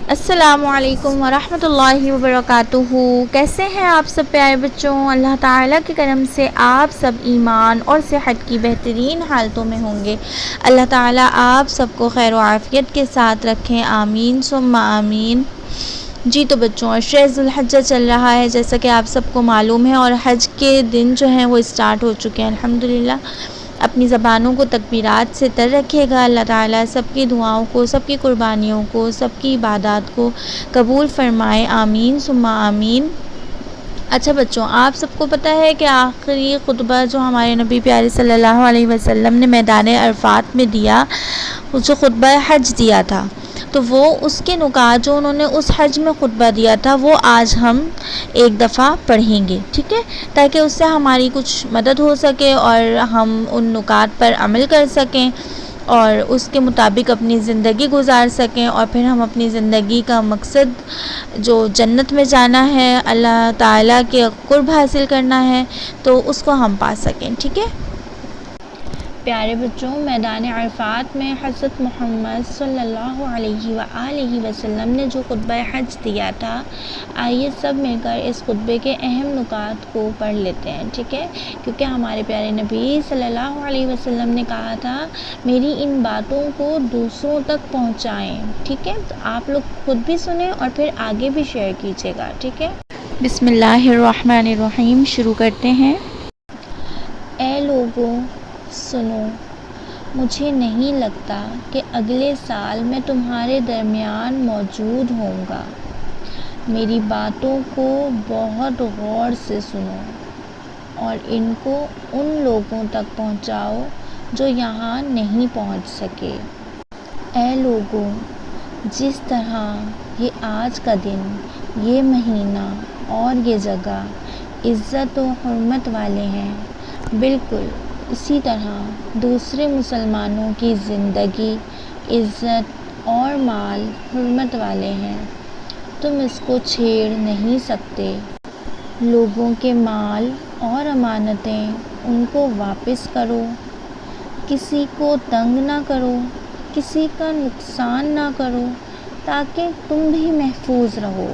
السلام علیکم ورحمۃ اللہ وبرکاتہ۔ کیسے ہیں آپ سب پیارے بچوں؟ اللہ تعالیٰ کے کرم سے آپ سب ایمان اور صحت کی بہترین حالتوں میں ہوں گے۔ اللہ تعالیٰ آپ سب کو خیر و عافیت کے ساتھ رکھیں، آمین ثم آمین۔ جی تو بچوں، عشرہ ذو الحجہ چل رہا ہے جیسا کہ آپ سب کو معلوم ہے، اور حج کے دن جو ہیں وہ اسٹارٹ ہو چکے ہیں الحمدللہ۔ اپنی زبانوں کو تکبیرات سے تر رکھیے گا۔ اللہ تعالیٰ سب کی دعاؤں کو، سب کی قربانیوں کو، سب کی عبادات کو قبول فرمائے، آمین ثم آمین۔ اچھا بچوں، آپ سب کو پتہ ہے کہ آخری خطبہ جو ہمارے نبی پیارے صلی اللہ علیہ وسلم نے میدان عرفات میں دیا، جو خطبہ حج دیا تھا، تو وہ اس کے نکات جو انہوں نے اس حج میں خطبہ دیا تھا وہ آج ہم ایک دفعہ پڑھیں گے، ٹھیک ہے؟ تاکہ اس سے ہماری کچھ مدد ہو سکے اور ہم ان نکات پر عمل کر سکیں اور اس کے مطابق اپنی زندگی گزار سکیں، اور پھر ہم اپنی زندگی کا مقصد جو جنت میں جانا ہے، اللہ تعالیٰ کے قرب حاصل کرنا ہے، تو اس کو ہم پا سکیں، ٹھیک ہے؟ پیارے بچوں، میدان عرفات میں حضرت محمد صلی اللہ علیہ وآلہ وسلم نے جو خطبہ حج دیا تھا، آئیے سب مل کر اس خطبے کے اہم نکات کو پڑھ لیتے ہیں، ٹھیک ہے؟ کیونکہ ہمارے پیارے نبی صلی اللہ علیہ وسلم نے کہا تھا میری ان باتوں کو دوسروں تک پہنچائیں، ٹھیک ہے؟ تو آپ لوگ خود بھی سنیں اور پھر آگے بھی شیئر کیجیے گا، ٹھیک ہے؟ بسم اللہ الرحمن الرحیم، شروع کرتے ہیں۔ اے لوگوں سنو، مجھے نہیں لگتا کہ اگلے سال میں تمہارے درمیان موجود ہوں گا۔ میری باتوں کو بہت غور سے سنو اور ان کو ان لوگوں تک پہنچاؤ جو یہاں نہیں پہنچ سکے۔ اے لوگوں، جس طرح یہ آج کا دن، یہ مہینہ اور یہ جگہ عزت و حرمت والے ہیں، بالکل اسی طرح دوسرے مسلمانوں کی زندگی، عزت اور مال حرمت والے ہیں۔ تم اس کو چھیڑ نہیں سکتے۔ لوگوں کے مال اور امانتیں ان کو واپس کرو، کسی کو تنگ نہ کرو، کسی کا نقصان نہ کرو، تاکہ تم بھی محفوظ رہو۔